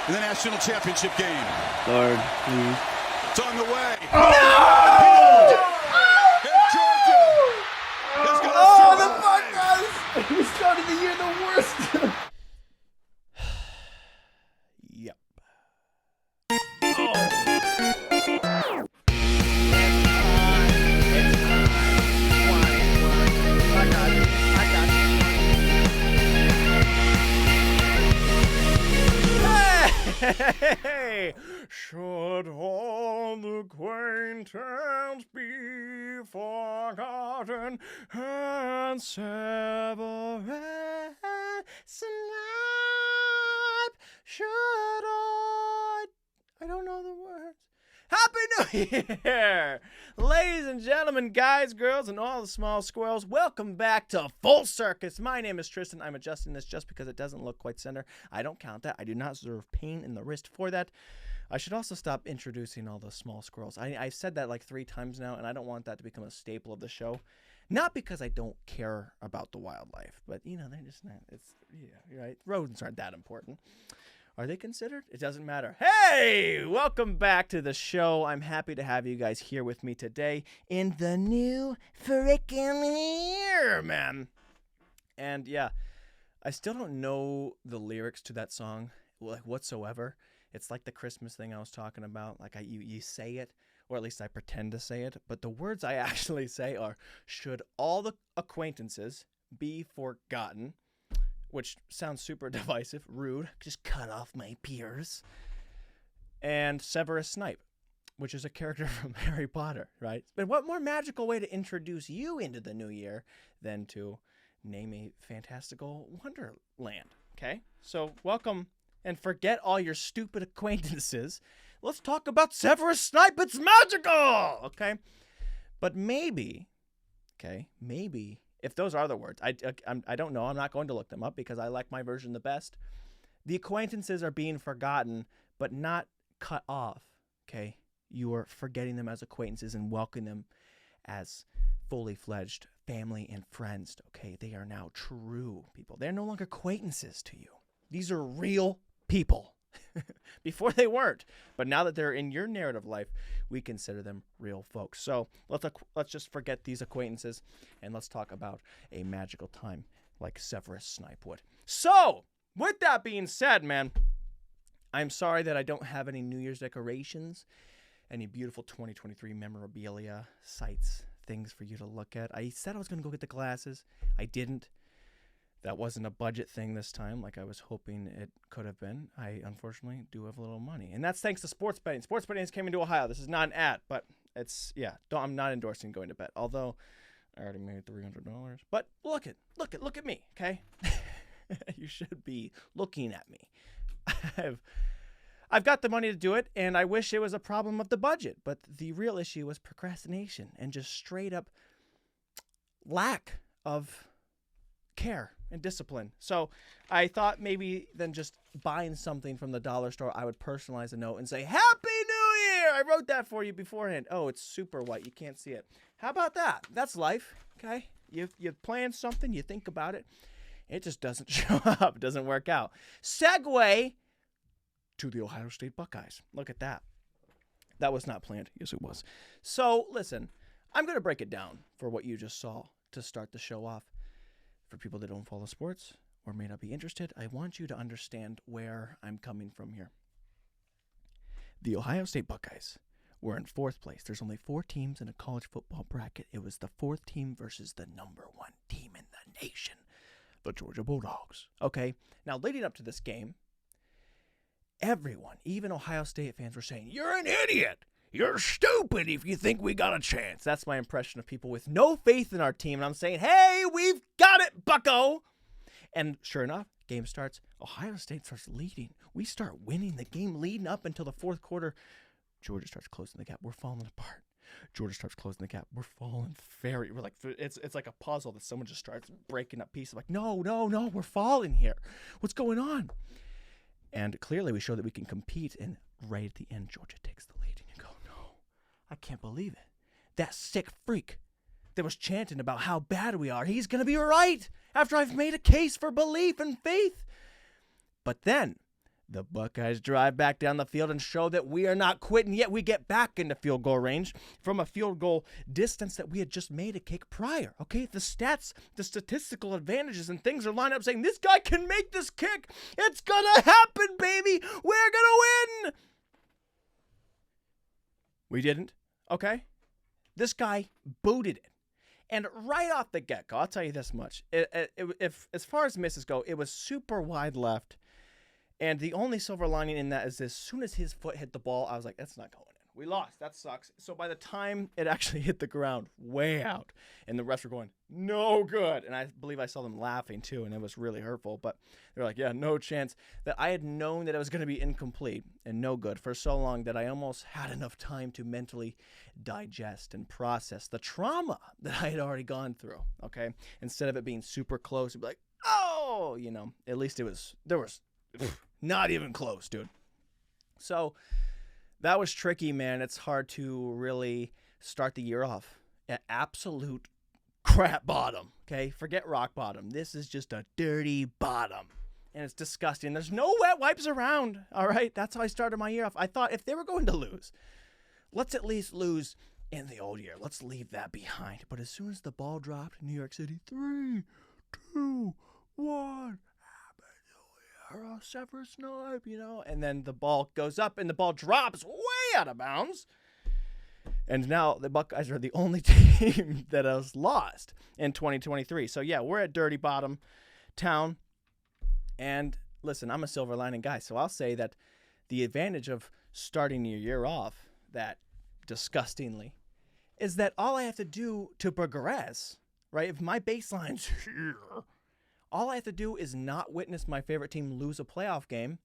in the national championship game. Lord, please. It's on the way. No! And Georgia is going to Oh, the survive. Buckeyes! We started the year the worst. Yep. Hey, should all acquaintance be forgotten and severed snipe? Should I don't know the words. Happy New Year! Ladies and gentlemen, guys, girls, and all the small squirrels, welcome back to Full Circus. My name is Tristan. I'm adjusting this just because it doesn't look quite center. I don't count that. I do not deserve pain in the wrist for that. I should also stop introducing all the small squirrels. I've said that like 3 times now, and I don't want that to become a staple of the show. Not because I don't care about the wildlife, but, you know, they're just not. It's, yeah, you're right. Rodents aren't that important. Are they considered? It doesn't matter. Hey, welcome back to the show. I'm happy to have you guys here with me today in the new frickin' year, man. And yeah, I still don't know the lyrics to that song, like whatsoever. It's like the Christmas thing I was talking about. Like you say it, or at least I pretend to say it. But the words I actually say are, should all the acquaintances be forgotten? Which sounds super divisive, rude, just cut off my peers. And Severus Snape, which is a character from Harry Potter, right? But what more magical way to introduce you into the new year than to name a fantastical wonderland, okay? So welcome, and forget all your stupid acquaintances. Let's talk about Severus Snape. It's magical, okay? But maybe, if those are the words, I don't know. I'm not going to look them up because I like my version the best. The acquaintances are being forgotten, but not cut off, okay? You are forgetting them as acquaintances and welcoming them as fully fledged family and friends, okay? They are now true people. They're no longer acquaintances to you. These are real people. Before they weren't, but now that they're in your narrative life, we consider them real folks. So let's just forget these acquaintances and let's talk about a magical time like Severus Snape would. So with that being said, man, I'm sorry that I don't have any New Year's decorations, any beautiful 2023 memorabilia, sites, things for you to look at. I said I was going to go get the glasses. I didn't. That wasn't a budget thing this time like I was hoping it could have been. I, unfortunately, do have a little money. And that's thanks to sports betting. Sports betting is coming to Ohio. This is not an ad, but it's, yeah, I'm not endorsing going to bet. Although, I already made $300. But look at me, okay? You should be looking at me. I've got the money to do it, and I wish it was a problem of the budget. But the real issue was procrastination and just straight up lack of care and discipline. So I thought maybe than just buying something from the dollar store, I would personalize a note and say, Happy New Year! I wrote that for you beforehand. Oh, it's super white. You can't see it. How about that? That's life, okay? You plan something, you think about it. It just doesn't show up. It doesn't work out. Segue to the Ohio State Buckeyes. Look at that. That was not planned. Yes, it was. So, listen, I'm going to break it down for what you just saw to start the show off. For people that don't follow sports or may not be interested, I want you to understand where I'm coming from here. The Ohio State Buckeyes were in 4th place. There's only 4 teams in a college football bracket. It was the 4th team versus the number 1 team in the nation, the Georgia Bulldogs. Okay, now leading up to this game, everyone, even Ohio State fans, were saying, "You're an idiot. You're stupid if you think we got a chance." That's my impression of people with no faith in our team. And I'm saying, hey, we've got it, bucko. And sure enough, game starts. Ohio State starts leading. We start winning the game leading up until the 4th quarter. Georgia starts closing the gap. We're falling apart. Georgia starts closing the gap. We're falling we're like, it's like a puzzle that someone just starts breaking up pieces. Like, no, we're falling here. What's going on? And clearly we show that we can compete. And right at the end, Georgia takes the lead. And you go, I can't believe it. That sick freak that was chanting about how bad we are, he's going to be right after I've made a case for belief and faith. But then The Buckeyes drive back down the field and show that we are not quitting, yet we get back into field goal range from a field goal distance that we had just made a kick prior. Okay, the stats, the statistical advantages and things are lined up saying this guy can make this kick. It's gonna happen, baby. We're gonna win. We didn't, okay? This guy booted it. And right off the get-go, I'll tell you this much. If as far as misses go, it was super wide left. And the only silver lining in that is as soon as his foot hit the ball, I was like, that's not going in. We lost. That sucks. So by the time it actually hit the ground, way out, and the refs were going, no good. And I believe I saw them laughing too, and it was really hurtful. But they're like, yeah, no chance. That I had known that it was going to be incomplete and no good for so long that I almost had enough time to mentally digest and process the trauma that I had already gone through, okay? Instead of it being super close, it'd be like, oh, at least there was not even close, dude. So that was tricky, man. It's hard to really start the year off at absolute crap bottom, okay? Forget rock bottom. This is just a dirty bottom, and it's disgusting. There's no wet wipes around, all right? That's how I started my year off. I thought if they were going to lose, let's at least lose in the old year. Let's leave that behind. But as soon as the ball dropped, New York City, 3, 2, 1, Severus Snipe, and then the ball goes up and the ball drops way out of bounds. And now the Buckeyes are the only team that has lost in 2023. So, yeah, we're at dirty bottom town. And listen, I'm a silver lining guy, so I'll say that the advantage of starting your year off that disgustingly is that all I have to do to progress, right, if my baseline's here, all I have to do is not witness my favorite team lose a playoff game,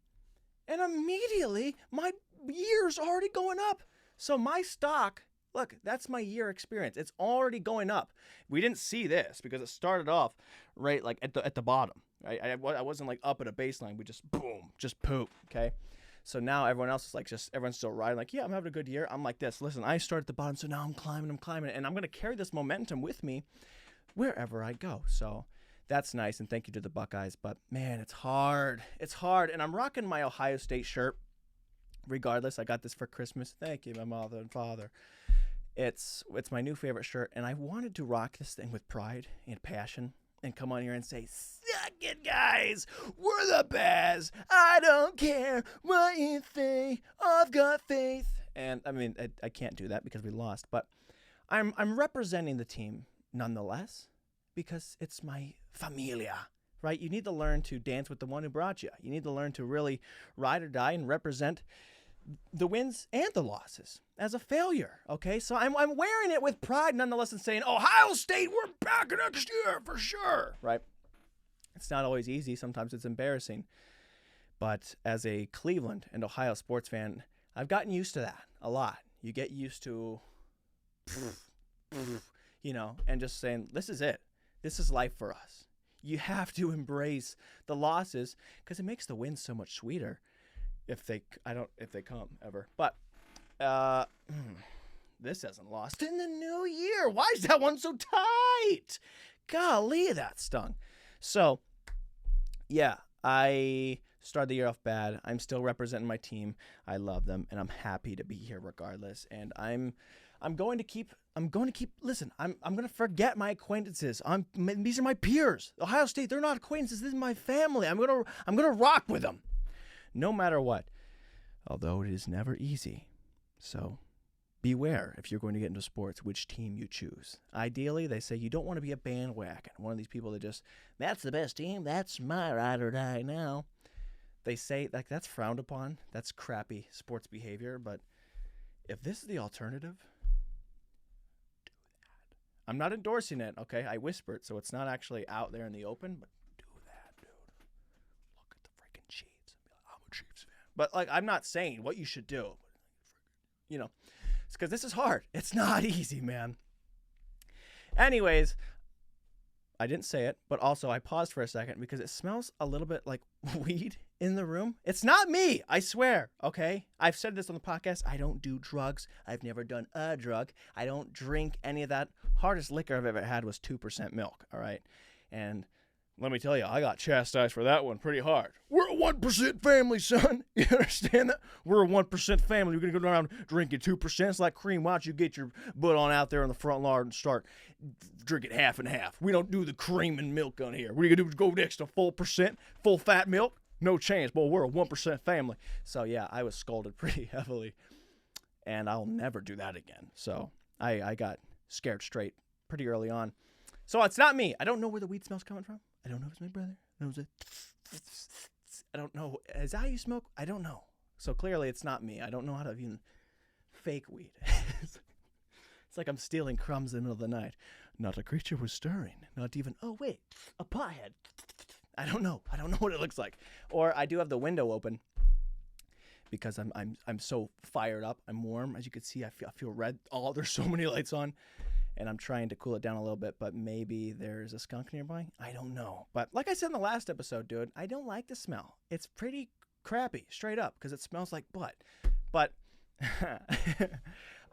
and immediately my year's already going up. So my stock, look, that's my year experience. It's already going up. We didn't see this because it started off right like at the bottom. Right? I wasn't like up at a baseline. We just boom, just poop. Okay. So now everyone else is like everyone's still riding like, yeah, I'm having a good year. I'm like this. Listen, I started at the bottom, so now I'm climbing, and I'm going to carry this momentum with me wherever I go. So that's nice, and thank you to the Buckeyes. But, man, it's hard. It's hard, and I'm rocking my Ohio State shirt. Regardless, I got this for Christmas. Thank you, my mother and father. It's my new favorite shirt, and I wanted to rock this thing with pride and passion and come on here and say, suck it, guys. We're the best. I don't care what you think. I've got faith. And, I mean, I can't do that because we lost, but I'm representing the team nonetheless, because it's my familia, right? You need to learn to dance with the one who brought you. You need to learn to really ride or die and represent the wins and the losses as a failure, okay? So I'm wearing it with pride nonetheless and saying, Ohio State, we're back next year for sure, right? It's not always easy. Sometimes it's embarrassing. But as a Cleveland and Ohio sports fan, I've gotten used to that a lot. You get used to, and just saying, this is it. This is life for us. You have to embrace the losses because it makes the wins so much sweeter if they come ever. But this hasn't lost in the new year. Why is that one so tight? Golly, that stung. So, yeah, I started the year off bad. I'm still representing my team. I love them, and I'm happy to be here regardless. And I'm going to keep. Listen, I'm going to forget my acquaintances. These are my peers. Ohio State, they're not acquaintances. This is my family. I'm going to rock with them, no matter what. Although it is never easy. So, beware if you're going to get into sports which team you choose. Ideally, they say you don't want to be a bandwagon. One of these people that just, that's the best team. That's my ride or die now. They say like that's frowned upon. That's crappy sports behavior. But if this is the alternative, I'm not endorsing it, okay? I whispered, so it's not actually out there in the open, but do that, dude. Look at the freaking Chiefs and be like, I'm a Chiefs fan. But, like, I'm not saying what you should do. It's because this is hard. It's not easy, man. Anyways, I didn't say it, but also I paused for a second because it smells a little bit like weed in the room. It's not me, I swear, okay? I've said this on the podcast. I don't do drugs. I've never done a drug. I don't drink any of that. Hardest liquor I've ever had was 2% milk, all right? And Let me tell you, I got chastised for that one pretty hard. We're a 1% family, son. You understand that? We're a 1% family. You're going to go around drinking 2%. It's like cream. Why don't you get your butt on out there in the front lawn and start drinking half and half? We don't do the cream and milk on here. What are you going to do? Go next to full percent, full fat milk? No chance. Boy, we're a 1% family. So, yeah, I was scolded pretty heavily. And I'll never do that again. So I got scared straight pretty early on. So it's not me. I don't know where the weed smell's coming from. I don't know if it's my brother. I don't know. Is that how you smoke? I don't know. So clearly it's not me. I don't know how to even fake weed. It's like I'm stealing crumbs in the middle of the night. Not a creature was stirring. Not even, oh wait, a pothead. I don't know. I don't know what it looks like. Or I do have the window open because I'm so fired up. I'm warm. As you can see, I feel red. Oh, there's so many lights on. And I'm trying to cool it down a little bit, but maybe there's a skunk nearby. I don't know. But like I said in the last episode, dude, I don't like the smell. It's pretty crappy, straight up, because it smells like butt. But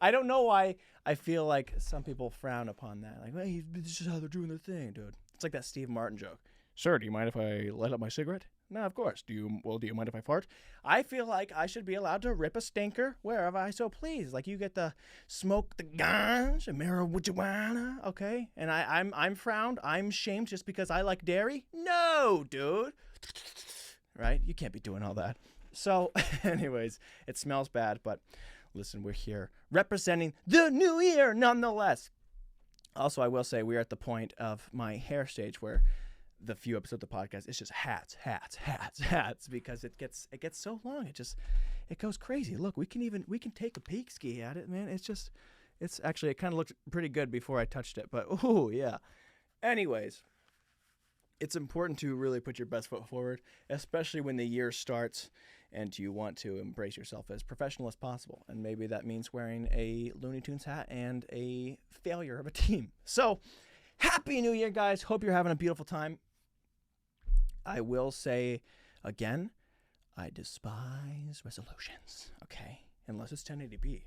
I don't know why I feel like some people frown upon that. Like, hey, this is how they're doing their thing, dude. It's like that Steve Martin joke. Sir, do you mind if I light up my cigarette? No, of course. Do you mind if I fart? I feel like I should be allowed to rip a stinker wherever I so please. Like you get to smoke the ganja and marijuana, okay? And I'm frowned. I'm shamed just because I like dairy? No, dude. Right? You can't be doing all that. So, anyways, it smells bad, but listen, we're here representing the new year nonetheless. Also, I will say we are at the point of my hair stage where the few episodes of the podcast, it's just hats, because it gets so long. It goes crazy. Look, we can take a peek ski at it, man. It's actually, it kind of looked pretty good before I touched it, but oh yeah. Anyways, it's important to really put your best foot forward, especially when the year starts and you want to embrace yourself as professional as possible. And maybe that means wearing a Looney Tunes hat and a failure of a team. So, Happy New Year, guys. Hope you're having a beautiful time. I will say, again, I despise resolutions, okay? Unless it's 1080p.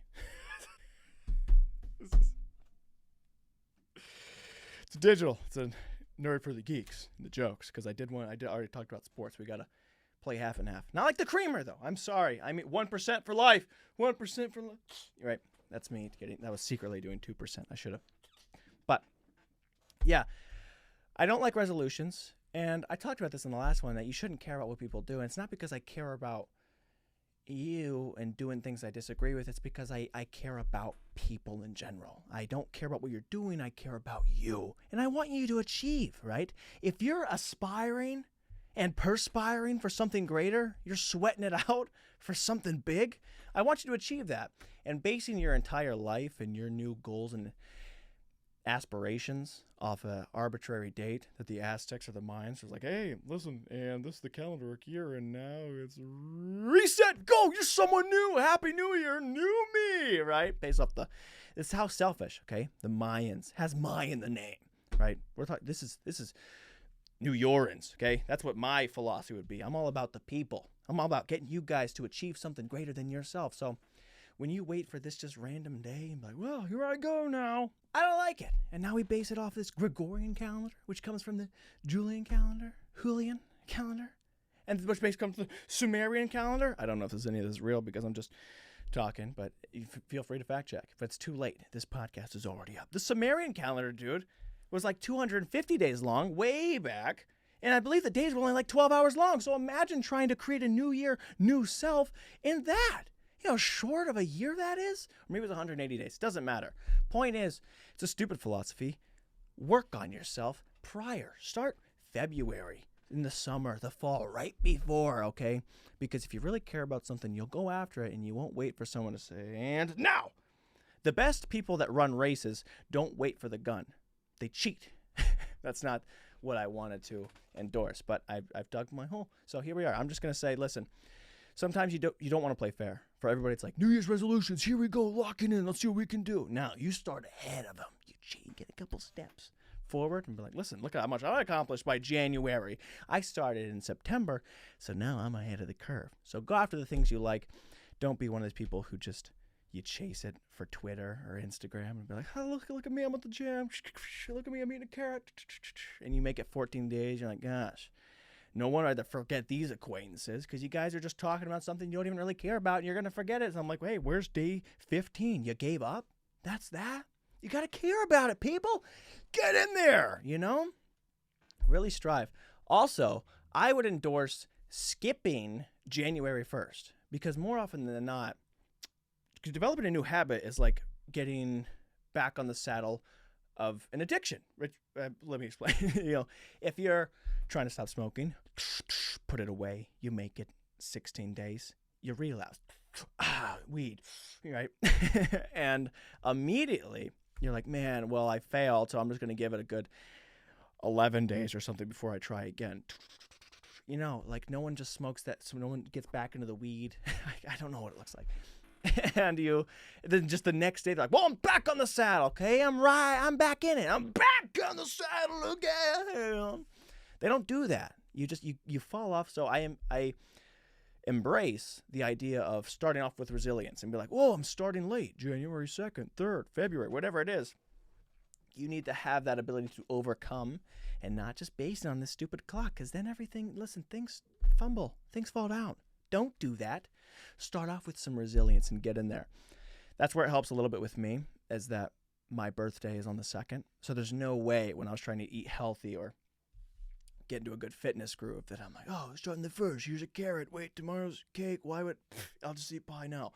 It's digital. It's a nerd for the geeks and the jokes, because I already talked about sports. We got to play half and half. Not like the creamer, though. I'm sorry. I mean, 1% for life. 1% for life. You're right. That's me that was secretly doing 2%. I should have. But, yeah, I don't like resolutions. And I talked about this in the last one, that you shouldn't care about what people do. And it's not because I care about you and doing things I disagree with. It's because I care about people in general. I don't care about what you're doing. I care about you. And I want you to achieve, right? If you're aspiring and perspiring for something greater, you're sweating it out for something big, I want you to achieve that. And basing your entire life and your new goals and aspirations off an arbitrary date that the Aztecs or the Mayans was like, hey, listen, and this is the calendar year, and now it's reset, go, you're someone new, Happy New Year, new me, right? Based off this is how selfish, okay? The Mayans has Mayan in the name, right? We're talking, this is New Yorans, okay? That's what my philosophy would be. I'm all about the people. I'm all about getting you guys to achieve something greater than yourself. So when you wait for this just random day and be like, well, here I go now, I don't like it. And now we base it off this Gregorian calendar, which comes from the Julian calendar, and which comes from the Sumerian calendar. I don't know if any of this is real because I'm just talking, but you feel free to fact check. If it's too late, this podcast is already up. The Sumerian calendar, dude, was like 250 days long, way back. And I believe the days were only like 12 hours long. So imagine trying to create a new year, new self in that. You know how short of a year that is? Or maybe it was 180 days. Doesn't matter. Point is, it's a stupid philosophy. Work on yourself prior. Start February, in the summer, the fall, right before, okay? Because if you really care about something, you'll go after it and you won't wait for someone to say, and now! The best people that run races don't wait for the gun. They cheat. That's not what I wanted to endorse, but I've dug my hole. So here we are. I'm just going to say, listen, sometimes you don't want to play fair. For everybody, it's like, New Year's resolutions, here we go, locking in, let's see what we can do. Now, you start ahead of them. You cheat, get a couple steps forward and be like, listen, look at how much I accomplished by January. I started in September, so now I'm ahead of the curve. So go after the things you like. Don't be one of those people who just you chase it for Twitter or Instagram and be like, oh, look at me, I'm at the gym. Look at me, I'm eating a carrot. And you make it 14 days. You're like, gosh, no wonder I forget these acquaintances because you guys are just talking about something you don't even really care about and you're going to forget it. So I'm like, hey, where's day 15? You gave up? That's that? You got to care about it, people. Get in there, Really strive. Also, I would endorse skipping January 1st because more often than not, developing a new habit is like getting back on the saddle of an addiction. Let me explain. If you're trying to stop smoking, put it away. You make it 16 days. You relapse. Weed, right? And immediately you're like, man, well, I failed, so I'm just going to give it a good 11 days or something before I try again. Like no one just smokes that, so no one gets back into the weed. I don't know what it looks like. And then just the next day, they're like, well, I'm back on the saddle, okay? I'm back in it. I'm back on the saddle again. They don't do that. You fall off. So I embrace the idea of starting off with resilience and be like, whoa, I'm starting late, January 2nd, 3rd, February, whatever it is. You need to have that ability to overcome and not just based on this stupid clock because then things fumble, things fall down. Don't do that. Start off with some resilience and get in there. That's where it helps a little bit with me is that my birthday is on the 2nd. So there's no way when I was trying to eat healthy or get into a good fitness groove that I'm like, oh, starting the 1st. Here's a carrot. Wait, tomorrow's cake. I'll just eat pie now.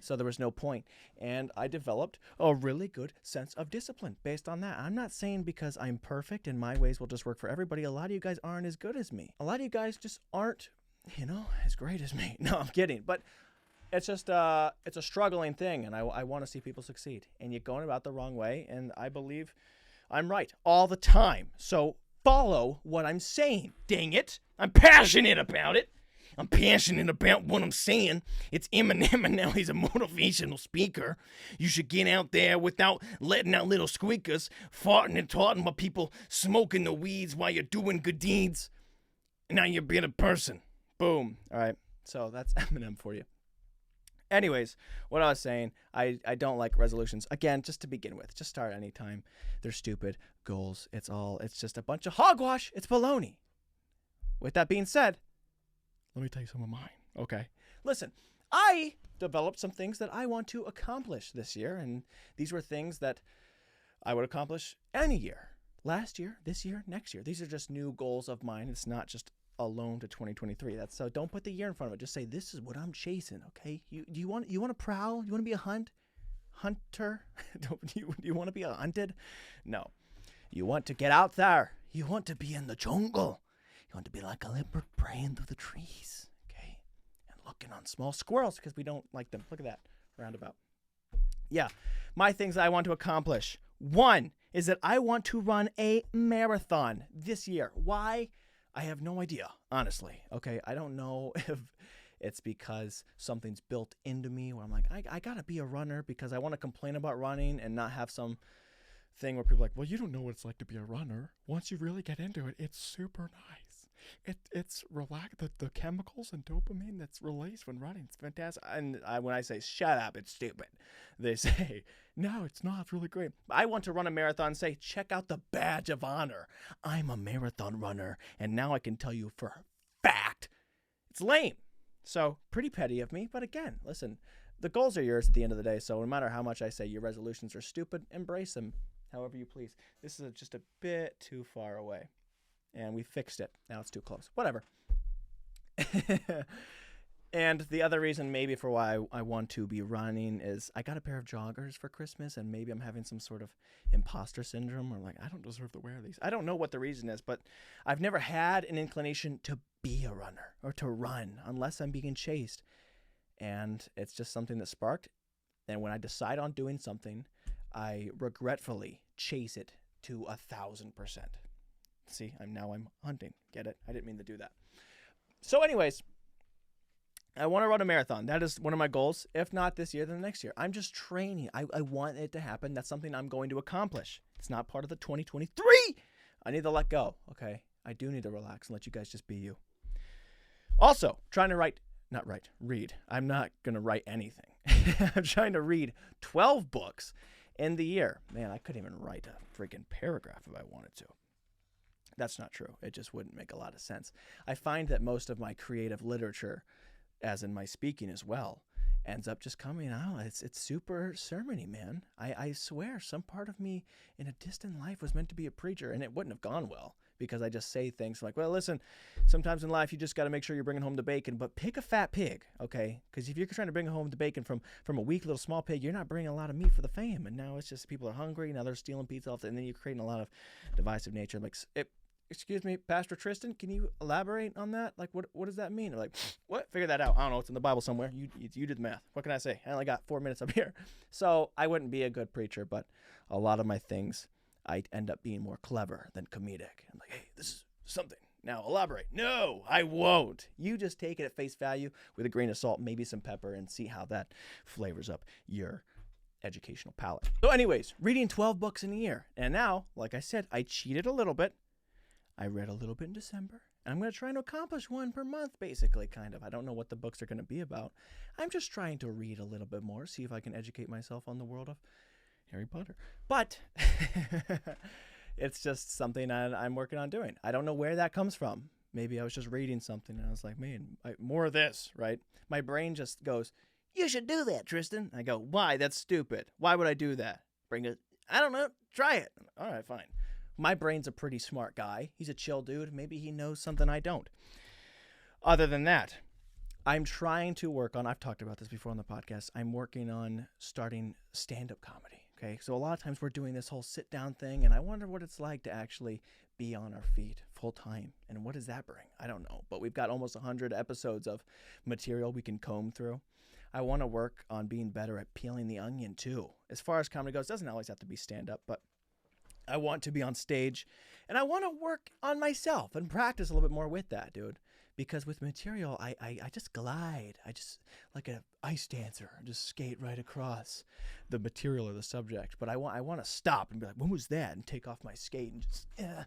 So there was no point. And I developed a really good sense of discipline based on that. I'm not saying because I'm perfect and my ways will just work for everybody. A lot of you guys aren't as good as me. A lot of you guys just aren't as great as me. No, I'm kidding. But it's just, it's a struggling thing, and I want to see people succeed. And you're going about the wrong way, and I believe I'm right all the time. So follow what I'm saying. Dang it. I'm passionate about it. I'm passionate about what I'm saying. It's Eminem, and now he's a motivational speaker. You should get out there without letting out little squeakers, farting and talking about people smoking the weeds while you're doing good deeds. And now you're being a person. Boom. All right. So that's Eminem for you. Anyways, what I was saying, I don't like resolutions. Again, just to begin with, just start anytime. They're stupid goals. It's just a bunch of hogwash. It's baloney. With that being said, let me tell you some of mine. Okay. Listen, I developed some things that I want to accomplish this year, and these were things that I would accomplish any year. Last year, this year, next year. These are just new goals of mine. It's not just alone to 2023. So don't put the year in front of it. Just say this is what I'm chasing. Okay. You want to prowl? You want to be a hunter? Do you want to be hunted? No. You want to get out there. You want to be in the jungle. You want to be like a leopard praying through the trees. Okay. And looking on small squirrels because we don't like them. Look at that roundabout. Yeah. My things that I want to accomplish. One is that I want to run a marathon this year. Why? I have no idea, honestly. Okay, I don't know if it's because something's built into me where I'm like, I gotta be a runner because I want to complain about running and not have some thing where people are like, well, you don't know what it's like to be a runner. Once you really get into it, it's super nice. It's relax the chemicals and dopamine that's released when running. It's fantastic. And when I say shut up, it's stupid, they say no, it's not. It's really great. I want to run a marathon and say, check out the badge of honor. I'm a marathon runner, and now I can tell you for a fact it's lame. So pretty petty of me, but again, listen, the goals are yours at the end of the day. So no matter how much I say your resolutions are stupid, embrace them however you please. This is just a bit too far away. And we fixed it. Now it's too close. Whatever. And the other reason maybe for why I want to be running is I got a pair of joggers for Christmas, and maybe I'm having some sort of imposter syndrome or like, I don't deserve to wear these. I don't know what the reason is, but I've never had an inclination to be a runner or to run unless I'm being chased. And it's just something that sparked. And when I decide on doing something, I regretfully chase it to 1,000%. See, I'm hunting. Get it? I didn't mean to do that. So anyways, I want to run a marathon. That is one of my goals. If not this year, then next year. I'm just training. I want it to happen. That's something I'm going to accomplish. It's not part of the 2023. I need to let go. Okay. I do need to relax and let you guys just be you. Also, trying to read. I'm not going to write anything. I'm trying to read 12 books in the year. Man, I couldn't even write a freaking paragraph if I wanted to. That's not true. It just wouldn't make a lot of sense. I find that most of my creative literature, as in my speaking as well, ends up just coming out. It's super sermony, man. I swear some part of me in a distant life was meant to be a preacher, and it wouldn't have gone well because I just say things like, well, listen, sometimes in life you just got to make sure you're bringing home the bacon, but pick a fat pig, okay? Because if you're trying to bring home the bacon from a weak little small pig, you're not bringing a lot of meat for the fam. And now it's just people are hungry. Now they're stealing pizza off, and then you're creating a lot of divisive nature. Like, excuse me, Pastor Tristan, can you elaborate on that? Like, what does that mean? Like, what? Figure that out. I don't know. It's in the Bible somewhere. You did the math. What can I say? I only got 4 minutes up here. So I wouldn't be a good preacher, but a lot of my things, I end up being more clever than comedic. I'm like, hey, this is something. Now elaborate. No, I won't. You just take it at face value with a grain of salt, maybe some pepper, and see how that flavors up your educational palate. So anyways, reading 12 books in a year. And now, like I said, I cheated a little bit. I read a little bit in December, and I'm going to try to accomplish one per month, basically, kind of. I don't know what the books are going to be about. I'm just trying to read a little bit more, see if I can educate myself on the world of Harry Potter. But it's just something I'm working on doing. I don't know where that comes from. Maybe I was just reading something, and I was like, man, more of this, right? My brain just goes, you should do that, Tristan. I go, why? That's stupid. Why would I do that? I don't know. Try it. All right, fine. My brain's a pretty smart guy. He's a chill dude. Maybe he knows something I don't. Other than that, I'm trying to work on, I've talked about this before on the podcast, I'm working on starting stand-up comedy, okay? So a lot of times we're doing this whole sit-down thing, and I wonder what it's like to actually be on our feet full-time. And what does that bring? I don't know. But we've got almost 100 episodes of material we can comb through. I want to work on being better at peeling the onion, too. As far as comedy goes, it doesn't always have to be stand-up, but I want to be on stage, and I want to work on myself and practice a little bit more with that, dude. Because with material, I just glide. I just, like an ice dancer, just skate right across the material or the subject. But I want to stop and be like, when was that? And take off my skate and just, I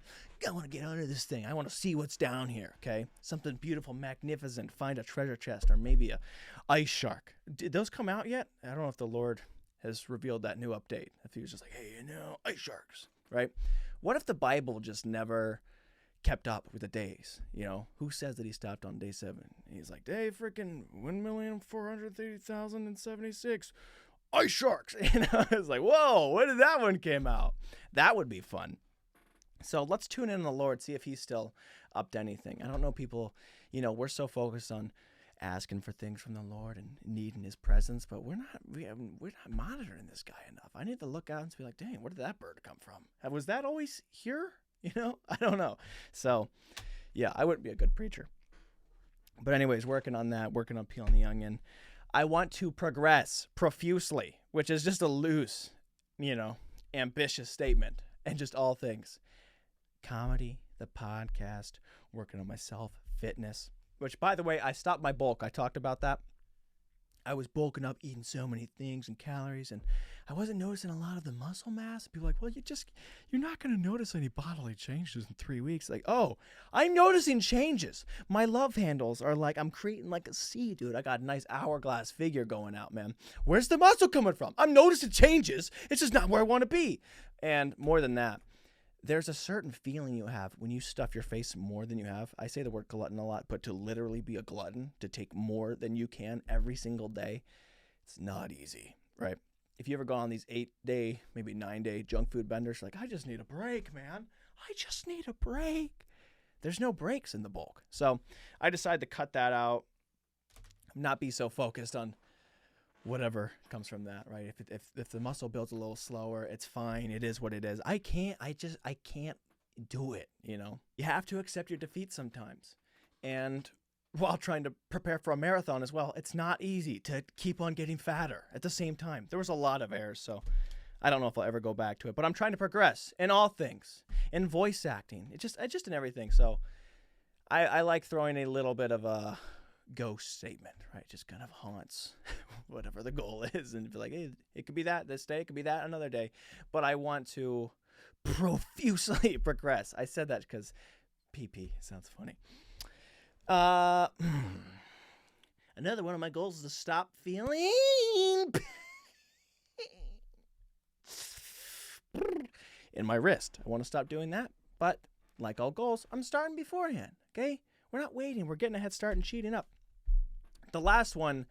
want to get under this thing. I want to see what's down here, okay? Something beautiful, magnificent. Find a treasure chest or maybe a ice shark. Did those come out yet? I don't know if the Lord has revealed that new update. If he was just like, hey, ice sharks. Right? What if the Bible just never kept up with the days? Who says that he stopped on day 7? He's like, day freaking 1,430,076 ice sharks. It's like, whoa, when did that one came out? That would be fun. So let's tune in on the Lord, see if he's still up to anything. I don't know, people, we're so focused on asking for things from the Lord and needing his presence, but we're not monitoring this guy enough. I need to look out and be like, dang, where did that bird come from? Was that always here? I don't know. So yeah, I wouldn't be a good preacher. But anyways, working on that, working on peeling the onion. I want to progress profusely, which is just a loose, ambitious statement, and just all things. Comedy, the podcast, working on myself, fitness. Which, by the way, I stopped my bulk. I talked about that. I was bulking up, eating so many things and calories, and I wasn't noticing a lot of the muscle mass. People are like, well, you're not going to notice any bodily changes in 3 weeks. Like, oh, I'm noticing changes. My love handles are like, I'm creating like a C, dude. I got a nice hourglass figure going out, man. Where's the muscle coming from? I'm noticing changes. It's just not where I want to be. And more than that, there's a certain feeling you have when you stuff your face more than you have. I say the word glutton a lot, but to literally be a glutton, to take more than you can every single day, it's not easy, right? If you ever go on these 8-day, maybe 9-day junk food benders, like, I just need a break, man. I just need a break. There's no breaks in the bulk. So I decided to cut that out, not be so focused on whatever comes from that, right? If the muscle builds a little slower, it's fine. It is what it is. I can't do it, You have to accept your defeat sometimes. And while trying to prepare for a marathon as well, it's not easy to keep on getting fatter at the same time. There was a lot of errors, so I don't know if I'll ever go back to it, but I'm trying to progress in all things, in voice acting, it's just in everything. So I like throwing a little bit of a ghost statement, right? Just kind of haunts whatever the goal is, and be like, hey, it could be that this day, it could be that another day, but I want to profusely progress. I said that because PP sounds funny. I'm Another one of my goals is to stop feeling pain in my wrist. I want to stop doing that. But like all goals, I'm starting beforehand. Okay? We're not waiting. We're getting a head start and cheating up. The last one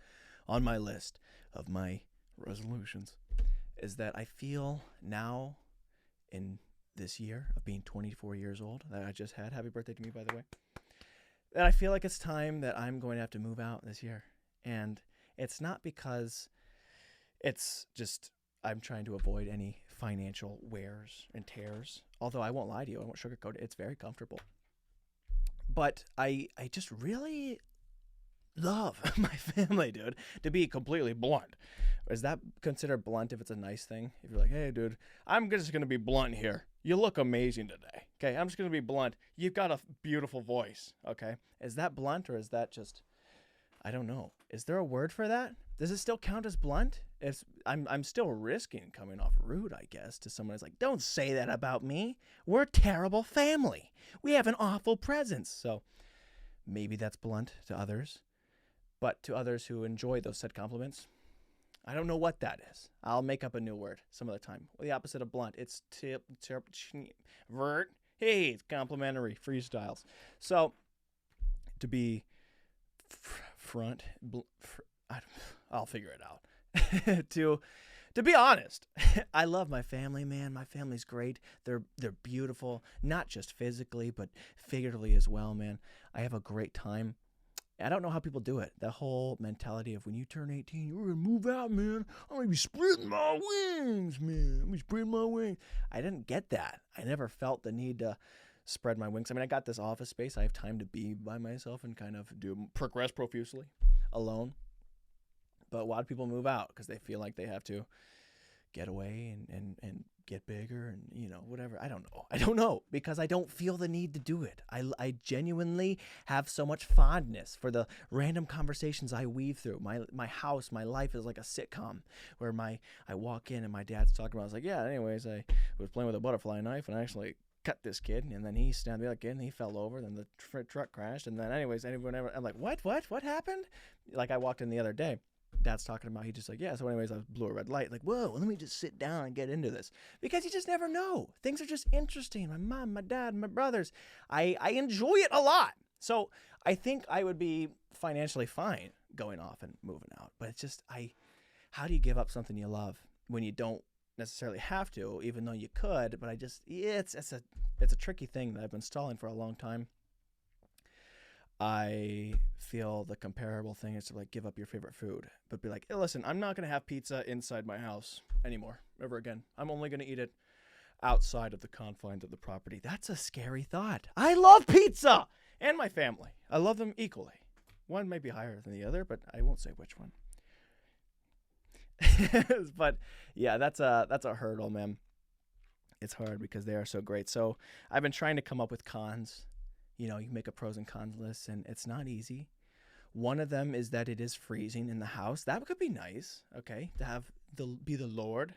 on my list of my resolutions is that I feel now in this year of being 24 years old that I just had. Happy birthday to me, by the way. That I feel like it's time that I'm going to have to move out this year. And it's not because it's just I'm trying to avoid any financial wears and tears. Although I won't lie to you, I won't sugarcoat it. It's very comfortable. But I just really love my family, dude, to be completely blunt. Is that considered blunt if it's a nice thing? If you're like, hey, dude, I'm just going to be blunt here. You look amazing today. Okay, I'm just going to be blunt. You've got a beautiful voice. Okay, is that blunt or is that just, I don't know. Is there a word for that? Does it still count as blunt? I'm still risking coming off rude, I guess, to someone who's like, don't say that about me. We're a terrible family. We have an awful presence. So maybe that's blunt to others. But to others who enjoy those said compliments, I don't know what that is. I'll make up a new word some other time. The opposite of blunt. It's vert. Hey, it's complimentary freestyles. So to be front, I'll figure it out. To be honest, I love my family, man. My family's great. They're beautiful, not just physically, but figuratively as well, man. I have a great time. I don't know how people do it. The whole mentality of when you turn 18, you're going to move out, man. I'm going to be spreading my wings, man. I'm going to be spreading my wings. I didn't get that. I never felt the need to spread my wings. I mean, I got this office space. I have time to be by myself and kind of progress profusely alone. But a lot of people move out because they feel like they have to get away and get bigger and, you know, whatever. I don't know because I don't feel the need to do it. I genuinely have so much fondness for the random conversations I weave through. My house, my life is like a sitcom where I walk in and my dad's talking about, I was like, yeah, anyways, I was playing with a butterfly knife and I actually cut this kid, and then he stabbed the other kid and he fell over, then the truck crashed, and then anyways, I'm like, what happened? Like I walked in the other day. Dad's talking about, he just like, yeah, so anyways, I blew a red light. Like, whoa, let me just sit down and get into this. Because you just never know. Things are just interesting. My mom, my dad, my brothers. I enjoy it a lot. So I think I would be financially fine going off and moving out. But it's just, how do you give up something you love when you don't necessarily have to, even though you could? But it's a tricky thing that I've been stalling for a long time. I feel the comparable thing is to like give up your favorite food, but be like, hey, listen, I'm not going to have pizza inside my house anymore, ever again. I'm only going to eat it outside of the confines of the property. That's a scary thought. I love pizza and my family. I love them equally. One may be higher than the other, but I won't say which one. But yeah, that's a hurdle, man. It's hard because they are so great. So I've been trying to come up with cons. You know, you make a pros and cons list, and it's not easy. One of them is that it is freezing in the house. That could be nice, okay, to be the lord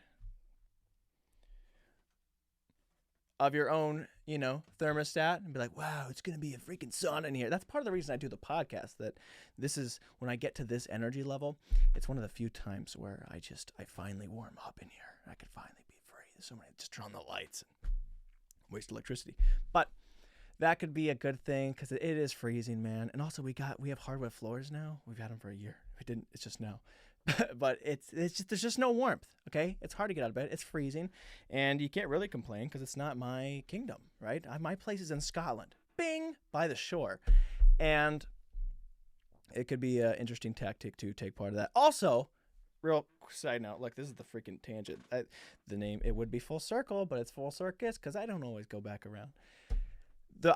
of your own, you know, thermostat and be like, wow, it's going to be a freaking sun in here. That's part of the reason I do the podcast, that this is, when I get to this energy level, it's one of the few times where I finally warm up in here. I can finally be free. There's so many, just turn on the lights and waste electricity. But that could be a good thing because it is freezing, man. And also we have hardwood floors now. We've had them for a year. It's just now. But it's just, there's just no warmth, okay? It's hard to get out of bed. It's freezing. And you can't really complain because it's not my kingdom, right? My place is in Scotland. Bing! By the shore. And it could be an interesting tactic to take part of that. Also, real side note, look, this is the freaking tangent. The name, it would be Full Circle, but it's Full Circus because I don't always go back around.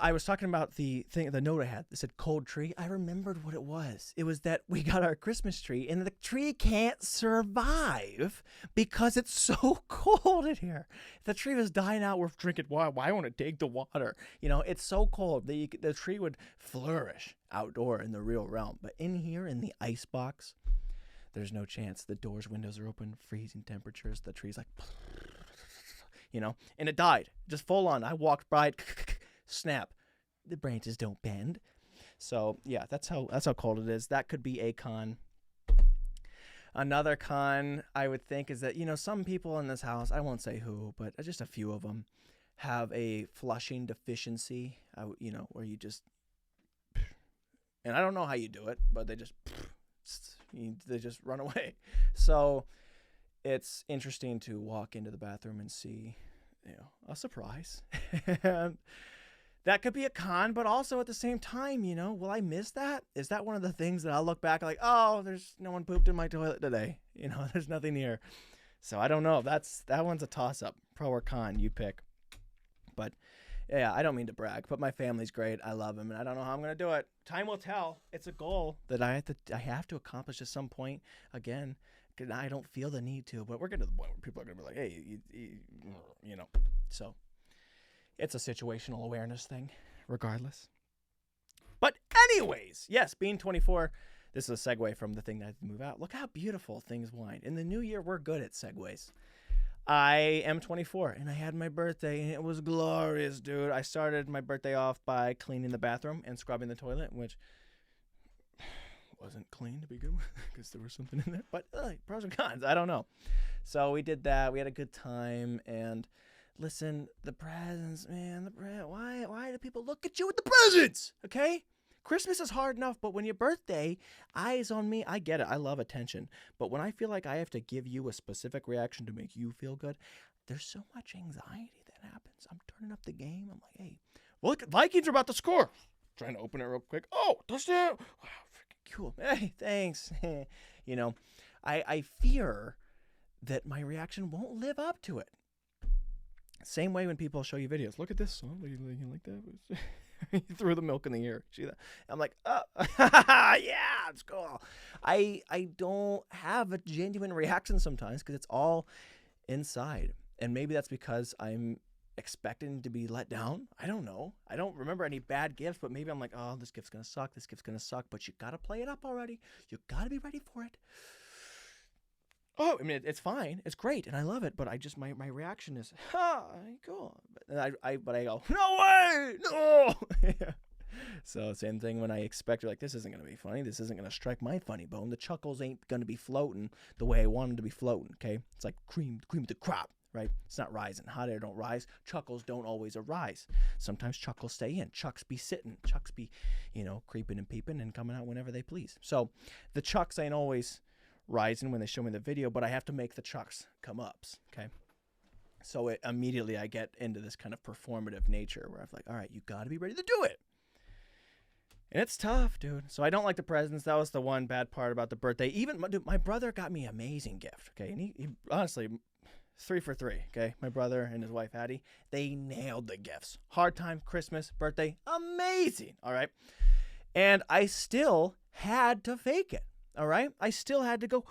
I was talking about the note I had that said cold tree. I remembered what it was. It was that we got our Christmas tree and the tree can't survive because it's so cold in here. If the tree was dying out, we're drinking water. Why won't it take the water? You know, it's so cold. The tree would flourish outdoor in the real realm. But in here, in the ice box, there's no chance. The doors, windows are open, freezing temperatures. The tree's like, you know, and it died. Just full on. I walked by it. Snap. The branches don't bend. So yeah, that's how cold it is. That could be a con. Another con I would think is that, some people in this house, I won't say who, but just a few of them, have a flushing deficiency, where you just, and I don't know how you do it, but they just run away. So it's interesting to walk into the bathroom and see, a surprise. And that could be a con, but also at the same time, will I miss that? Is that one of the things that I'll look back like, oh, there's no one pooped in my toilet today. There's nothing here. So I don't know. That one's a toss-up. Pro or con, you pick. But yeah, I don't mean to brag, but my family's great. I love them, and I don't know how I'm going to do it. Time will tell. It's a goal that I have to accomplish at some point. Again, I don't feel the need to, but we're getting to the point where people are going to be like, hey, so it's a situational awareness thing, regardless. But anyways, yes, being 24, this is a segue from the thing that I had to move out. Look how beautiful things wind. In the new year, we're good at segues. I am 24, and I had my birthday, and it was glorious, dude. I started my birthday off by cleaning the bathroom and scrubbing the toilet, which wasn't clean to begin with because there was something in there. But pros and cons, I don't know. So we did that. We had a good time, and listen, the presents, man, why do people look at you with the presents? Okay? Christmas is hard enough, but when your birthday, eyes on me, I get it. I love attention. But when I feel like I have to give you a specific reaction to make you feel good, there's so much anxiety that happens. I'm turning up the game. I'm like, hey, look, Vikings are about to score. Trying to open it real quick. Oh, touchdown. Wow, freaking cool. Hey, thanks. I fear that my reaction won't live up to it. Same way when people show you videos. Look at this song. You like that? You threw the milk in the air. See that? I'm like, oh, yeah, it's cool. I don't have a genuine reaction sometimes because it's all inside. And maybe that's because I'm expecting to be let down. I don't know. I don't remember any bad gifts, but maybe I'm like, oh, this gift's going to suck. This gift's going to suck. But you got to play it up already. You got to be ready for it. Oh, I mean, it's fine. It's great, and I love it. But I just my reaction is, cool. But I go, no way, no. So same thing when I expect, like, this isn't gonna be funny. This isn't gonna strike my funny bone. The chuckles ain't gonna be floating the way I want them to be floating. Okay, it's like cream of the crop, right? It's not rising. Hot air don't rise. Chuckles don't always arise. Sometimes chuckles stay in. Chucks be sitting. Chucks be, creeping and peeping and coming out whenever they please. So the chucks ain't always rising when they show me the video, but I have to make the chucks come ups, okay? So immediately I get into this kind of performative nature where I'm like, all right, you got to be ready to do it. And it's tough, dude. So I don't like the presents. That was the one bad part about the birthday. Even my brother got me an amazing gift, okay? And he honestly, 3 for 3, okay? My brother and his wife, Addie, they nailed the gifts. Hard time, Christmas, birthday, amazing, all right? And I still had to fake it. All right. I still had to go,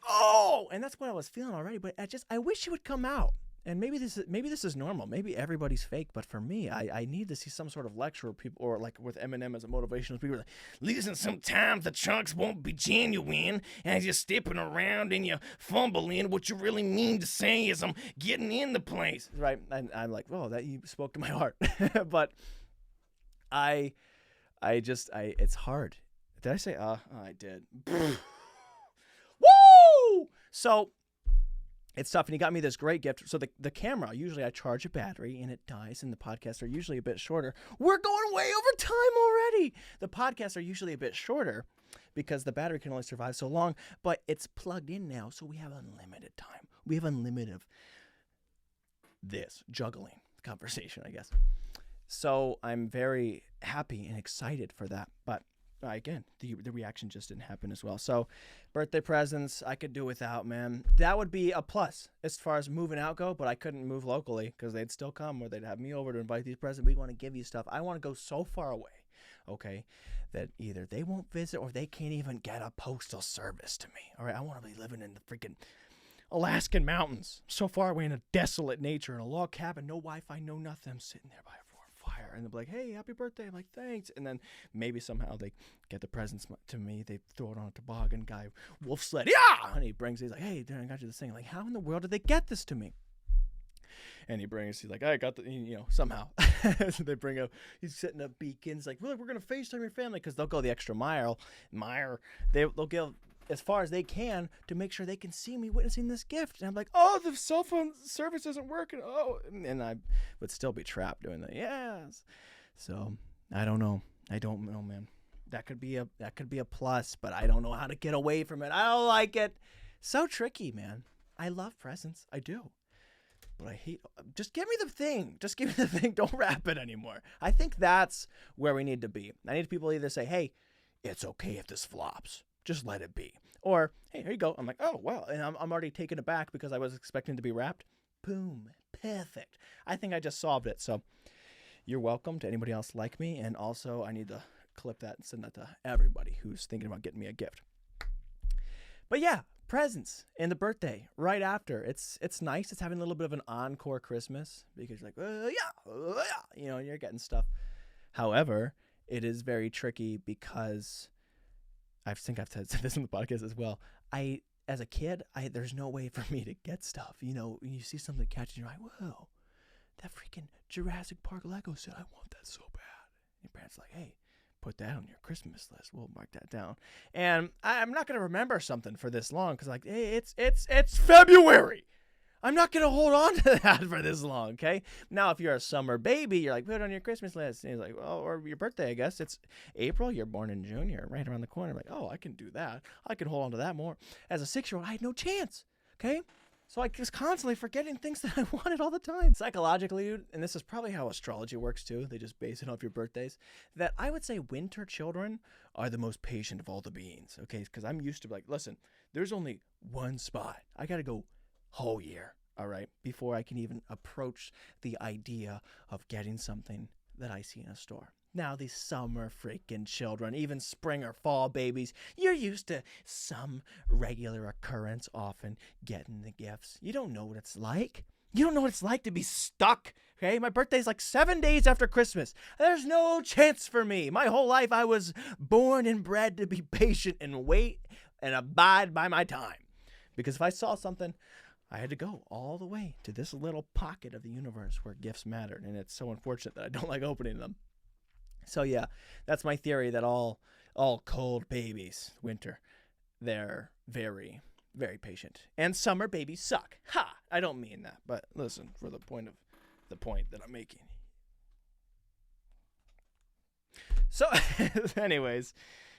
oh, and that's what I was feeling already. But I wish it would come out. And maybe this is normal. Maybe everybody's fake. But for me, I need to see some sort of lecture where people, or like with Eminem as a motivational speaker, like, listen, sometimes the chunks won't be genuine as you're stepping around and you're fumbling. What you really mean to say is I'm getting in the place. Right. And I'm like, oh, that you spoke to my heart. But it's hard. Did I say, I did. Woo! So it's tough. And he got me this great gift. So the camera, usually I charge a battery and it dies, and the podcasts are usually a bit shorter. We're going way over time already. The podcasts are usually a bit shorter because the battery can only survive so long, but it's plugged in now. So we have unlimited time. We have unlimited juggling conversation, I guess. So I'm very happy and excited for that. But again, the reaction just didn't happen as well. So birthday presents, I could do without, man. That would be a plus as far as moving out go, but I couldn't move locally because they'd still come or they'd have me over to invite these presents. We want to give you stuff. I want to go so far away, okay, that either they won't visit or they can't even get a postal service to me. All right, I want to be living in the freaking Alaskan mountains, so far away in a desolate nature, in a log cabin, no Wi-Fi, no nothing. I'm sitting there by a fire, and they're like, hey, happy birthday. I'm like, thanks. And then maybe somehow they get the presents to me. They throw it on a toboggan guy, wolf sled. Yeah! And he's like, hey, I got you this thing. Like, how in the world did they get this to me? And he's like, I got the, somehow. So they bring up, he's setting up beacons, like, we're going to FaceTime your family, because they'll go the extra mile. They'll go as far as they can to make sure they can see me witnessing this gift. And I'm like, oh, the cell phone service isn't working. Oh, and I would still be trapped doing that. Yes. So I don't know, man. That could be a plus, but I don't know how to get away from it. I don't like it. So tricky, man. I love presents. I do. But I hate, just give me the thing. Just give me the thing. Don't wrap it anymore. I think that's where we need to be. I need people either say, hey, it's okay if this flops. Just let it be. Or, hey, here you go. I'm like, oh, wow. And I'm already taken aback because I was expecting to be wrapped. Boom. Perfect. I think I just solved it. So you're welcome to anybody else like me. And also, I need to clip that and send that to everybody who's thinking about getting me a gift. But yeah, presents and the birthday right after. It's nice. It's having a little bit of an encore Christmas because you're like, you're getting stuff. However, it is very tricky because I think I've said this in the podcast as well. As a kid, there's no way for me to get stuff. You see something that catches your eye. Whoa, that freaking Jurassic Park Lego set. I want that so bad. Your parents are like, hey, put that on your Christmas list. We'll mark that down. And I'm not going to remember something for this long because, like, hey, it's February. I'm not going to hold on to that for this long, okay? Now, if you're a summer baby, you're like, put it on your Christmas list. And he's like, well, or your birthday, I guess. It's April. You're born in June. You're right around the corner. I'm like, oh, I can do that. I can hold on to that more. As a 6-year-old, I had no chance, okay? So I was constantly forgetting things that I wanted all the time. Psychologically, dude, and this is probably how astrology works too, they just base it off your birthdays, that I would say winter children are the most patient of all the beings, okay? Because I'm used to, like, listen, there's only one spot. I got to go whole year, all right, before I can even approach the idea of getting something that I see in a store. Now, these summer freaking children, even spring or fall babies, you're used to some regular occurrence, often getting the gifts. You don't know what it's like. You don't know what it's like to be stuck, okay? My birthday's like 7 days after Christmas. There's no chance for me. My whole life, I was born and bred to be patient and wait and abide by my time. Because if I saw something, I had to go all the way to this little pocket of the universe where gifts mattered. And it's so unfortunate that I don't like opening them. So yeah, that's my theory that all cold babies, winter, they're very, very patient. And summer babies suck. Ha! I don't mean that, but listen, for the point that I'm making. So anyways,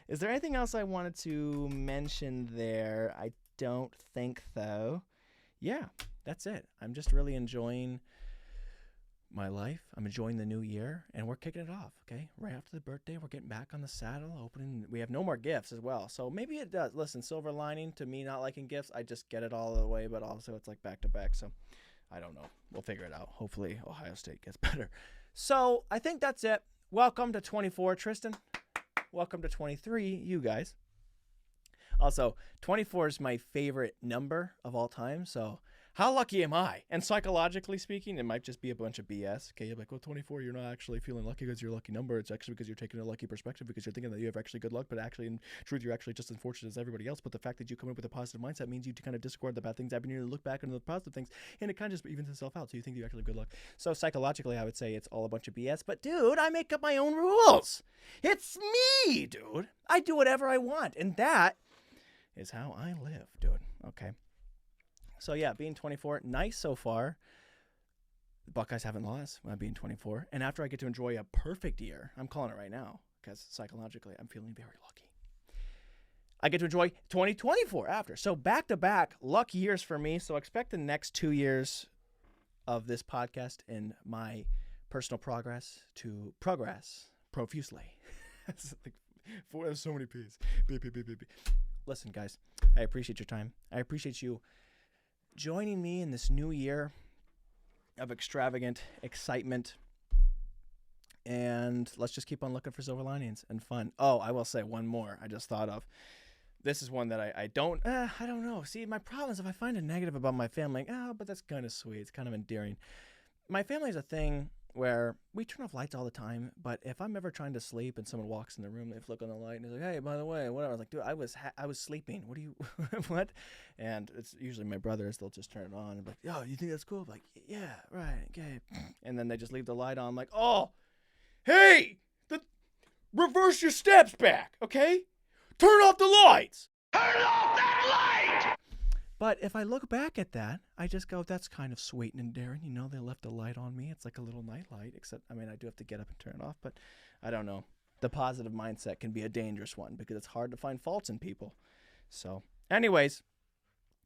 is there anything else I wanted to mention there? I don't think so. Yeah, that's it. I'm just really enjoying my life. I'm enjoying the new year, and we're kicking it off, okay? Right after the birthday, we're getting back on the saddle, opening. We have no more gifts as well, so maybe it does. Listen, silver lining to me not liking gifts, I just get it all the way, but also it's like back to back, so I don't know. We'll figure it out. Hopefully, Ohio State gets better. So I think that's it. Welcome to 24, Tristan. Welcome to 23, you guys. Also, 24 is my favorite number of all time, so how lucky am I? And psychologically speaking, it might just be a bunch of BS. Okay, you're like, well, 24, you're not actually feeling lucky because you're a lucky number. It's actually because you're taking a lucky perspective because you're thinking that you have actually good luck, but actually, in truth, you're actually just as unfortunate as everybody else. But the fact that you come up with a positive mindset means you kind of disregard the bad things happen. You look back into the positive things, and it kind of just evens itself out. So you think you actually have good luck. So psychologically, I would say it's all a bunch of BS. But dude, I make up my own rules. It's me, dude. I do whatever I want, and that is how I live, dude. Okay. So yeah, being 24, nice so far. The Buckeyes haven't lost by being 24. And after I get to enjoy a perfect year, I'm calling it right now, because psychologically I'm feeling very lucky. I get to enjoy 2024 after. So back-to-back luck years for me. So expect the next 2 years of this podcast and my personal progress to progress profusely. There's so many P's. B. Listen, guys, I appreciate your time. I appreciate you joining me in this new year of extravagant excitement. And let's just keep on looking for silver linings and fun. Oh, I will say one more I just thought of. This is one that I don't know. See, my problem is if I find a negative about my family, but that's kind of sweet. It's kind of endearing. My family is a thing where we turn off lights all the time, but if I'm ever trying to sleep and someone walks in the room, they flick on the light and they're like, "Hey, by the way, whatever." I was like, "Dude, I was sleeping. What do you what?" And it's usually my brothers. They'll just turn it on and be like, "Yo, you think that's cool?" I'm like, "Yeah, right, okay." And then they just leave the light on. I'm like, "Oh, hey, reverse your steps back, okay? Turn off the lights. Turn off that light." But if I look back at that, I just go, that's kind of sweet and endearing. You know, they left a light on me. It's like a little night light, except, I mean, I do have to get up and turn it off, but I don't know. The positive mindset can be a dangerous one because it's hard to find faults in people. So, anyways,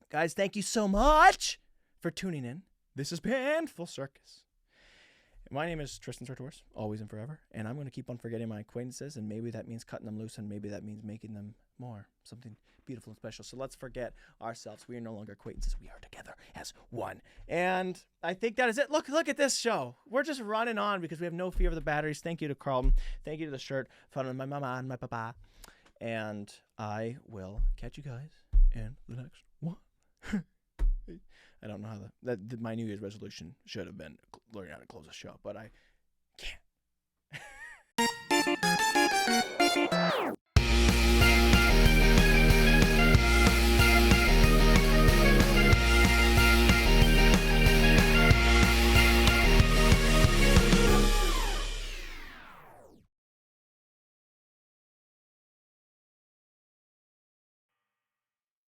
guys, thank you so much for tuning in. This has been Full Circus. My name is Tristan Sartoris, always and forever, and I'm going to keep on forgetting my acquaintances, and maybe that means cutting them loose, and maybe that means making them more, something beautiful and special. So let's forget ourselves. We are no longer acquaintances. We are together as one. And I think that is it. Look at this show. We're just running on because we have no fear of the batteries. Thank you to Carlton. Thank you to the shirt. Fun with my mama and my papa. And I will catch you guys in the next one. I don't know how my New Year's resolution should have been learning how to close a show, but I can't.